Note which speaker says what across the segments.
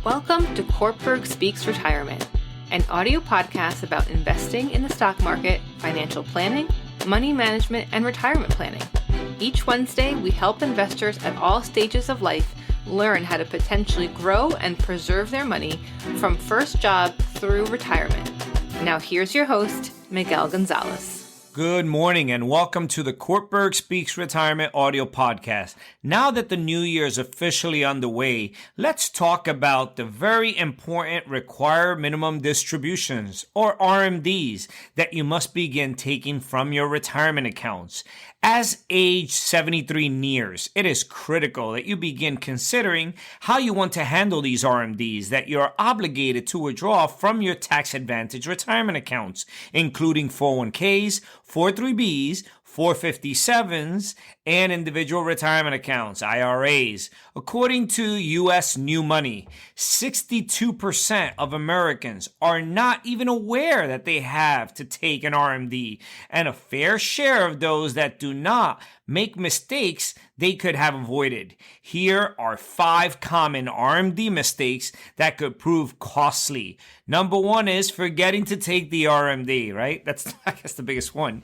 Speaker 1: Welcome to Cortburg Speaks Retirement, an audio podcast about investing in the stock market, financial planning, money management, and retirement planning. Each Wednesday, we help investors at all stages of life learn how to potentially grow and preserve their money from first job through retirement. Now here's your host, Miguel Gonzalez.
Speaker 2: Good morning and welcome to the Cortburg Speaks Retirement audio podcast. Now that the new year is officially underway, let's talk about the very important required minimum distributions, or RMDs, that you must begin taking from your retirement accounts. As age 73 nears, it is critical that you begin considering how you want to handle these RMDs that you are obligated to withdraw from your tax-advantaged retirement accounts, including 401ks, 403bs, 457s, and individual retirement accounts, IRAs. According to U.S. New Money, 62% of Americans are not even aware that they have to take an RMD, and a fair share of those that do not make mistakes they could have avoided. Here are 5 common RMD mistakes that could prove costly. Number 1 is forgetting to take the RMD, right? That's, I guess, the biggest one.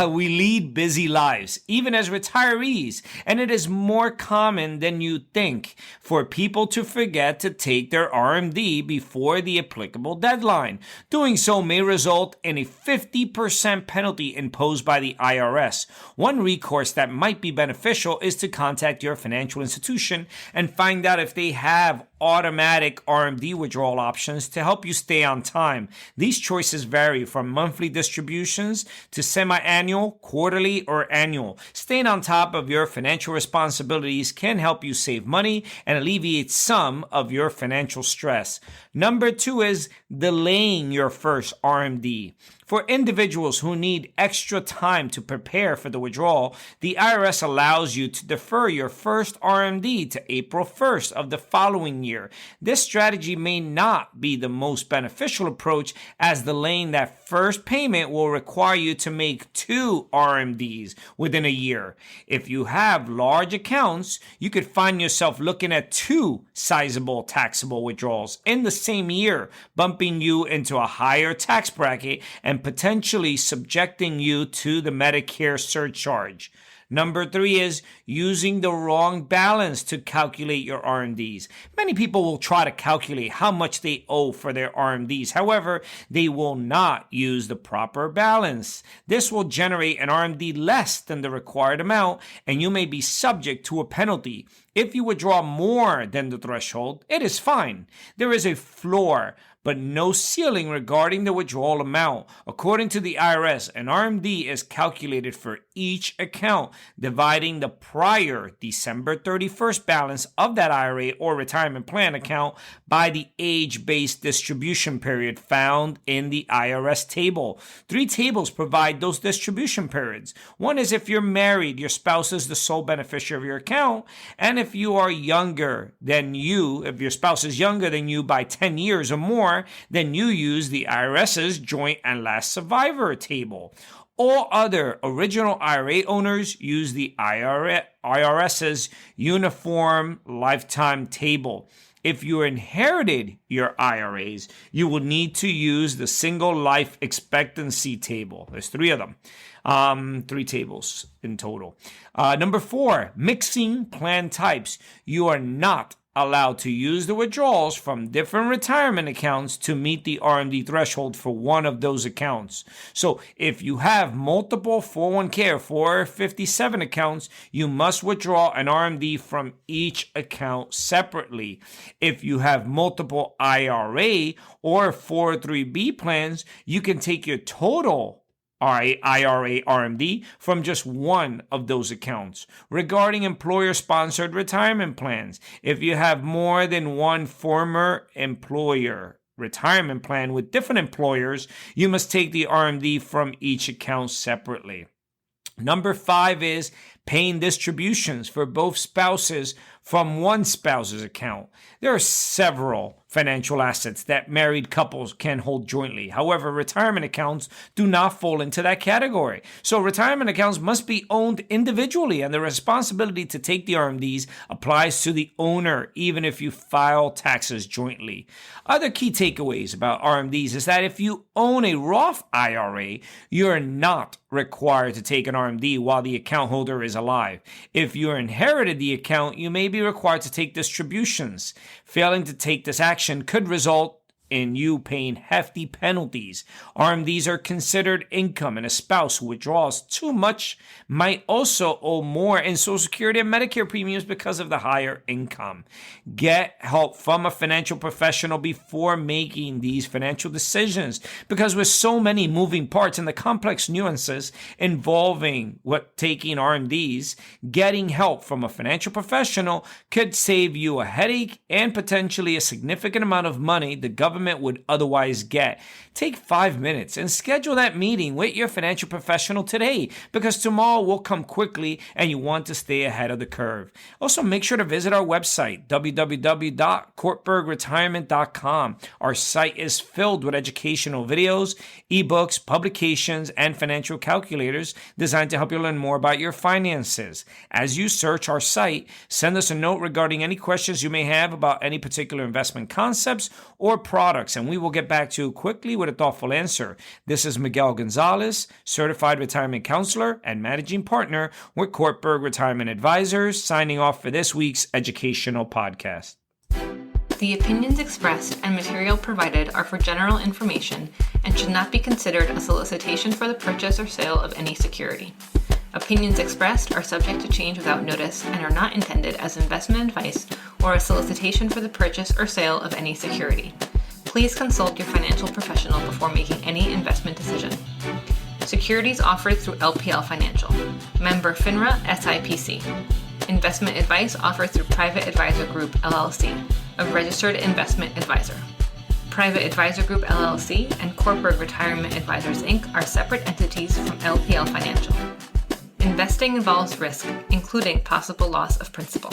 Speaker 2: We lead busy lives, even as retirees, and it is more common than you think for people to forget to take their RMD before the applicable deadline. Doing so may result in a 50% penalty imposed by the IRS. One recourse that might be beneficial is to contact your financial institution and find out if they have automatic RMD withdrawal options to help you stay on time. These choices vary from monthly distributions to semi-annual, quarterly, or annual. Staying on top of your financial responsibilities can help you save money and alleviate some of your financial stress. Number 2 is delaying your first RMD. For individuals who need extra time to prepare for the withdrawal, the IRS allows you to defer your first RMD to April 1st of the following year. This strategy may not be the most beneficial approach, as delaying that first payment will require you to make 2 RMDs within a year. If you have large accounts, you could find yourself looking at 2 sizable taxable withdrawals in the same year, bumping you into a higher tax bracket and potentially subjecting you to the Medicare surcharge. Number 3 is using the wrong balance to calculate your RMDs. Many people will try to calculate how much they owe for their RMDs. However, they will not use the proper balance. This will generate an RMD less than the required amount, and you may be subject to a penalty. If you withdraw more than the threshold, it is fine. There is a floor, but no ceiling regarding the withdrawal amount. According to the IRS, an RMD is calculated for each account, dividing the prior December 31st balance of that IRA or retirement plan account by the age-based distribution period found in the IRS table. 3 tables provide those distribution periods. One is if you're married, your spouse is the sole beneficiary of your account, and if you are younger than you, if your spouse is younger than you by 10 years or more, then you use the IRS's joint and last survivor table. All other original IRA owners use the IRS's uniform lifetime table. If you inherited your IRAs, you will need to use the single life expectancy table. There's 3 of them. 3 tables in total. Number 4, mixing plan types. You are not allowed to use the withdrawals from different retirement accounts to meet the RMD threshold for one of those accounts. So if you have multiple 401k or 457 accounts, you must withdraw an RMD from each account separately. If you have multiple IRA or 403b plans, you can take your total IRA RMD from just one of those accounts. Regarding employer-sponsored retirement plans, if you have more than one former employer retirement plan with different employers, you must take the RMD from each account separately. Number 5 is paying distributions for both spouses from one spouse's account. There are several financial assets that married couples can hold jointly. However, retirement accounts do not fall into that category. So retirement accounts must be owned individually, and the responsibility to take the RMDs applies to the owner, even if you file taxes jointly. Other key takeaways about RMDs is that if you own a Roth IRA, you're not required to take an RMD while the account holder is alive. If you inherited the account, you may be required to take distributions. Failing to take this action could result in you paying hefty penalties. RMDs are considered income, and a spouse who withdraws too much might also owe more in Social Security and Medicare premiums because of the higher income. Get help from a financial professional before making these financial decisions, because with so many moving parts and the complex nuances involving taking RMDs, getting help from a financial professional could save you a headache and potentially a significant amount of money the government would otherwise get. Take 5 minutes and schedule that meeting with your financial professional today, because tomorrow will come quickly and you want to stay ahead of the curve. Also, make sure to visit our website, www.cortburgretirement.com. Our site is filled with educational videos, ebooks, publications, and financial calculators designed to help you learn more about your finances. As you search our site, send us a note regarding any questions you may have about any particular investment concepts or products, and we will get back to you quickly with a thoughtful answer. This is Miguel Gonzalez, Certified Retirement Counselor and Managing Partner with Cortburg Retirement Advisors, signing off for this week's educational podcast.
Speaker 1: The opinions expressed and material provided are for general information and should not be considered a solicitation for the purchase or sale of any security. Opinions expressed are subject to change without notice and are not intended as investment advice or a solicitation for the purchase or sale of any security. Please consult your financial professional before making any investment decision. Securities offered through LPL Financial. Member FINRA SIPC. Investment advice offered through Private Advisor Group LLC, a registered investment advisor. Private Advisor Group LLC and Cortburg Retirement Advisors Inc. are separate entities from LPL Financial. Investing involves risk, including possible loss of principal.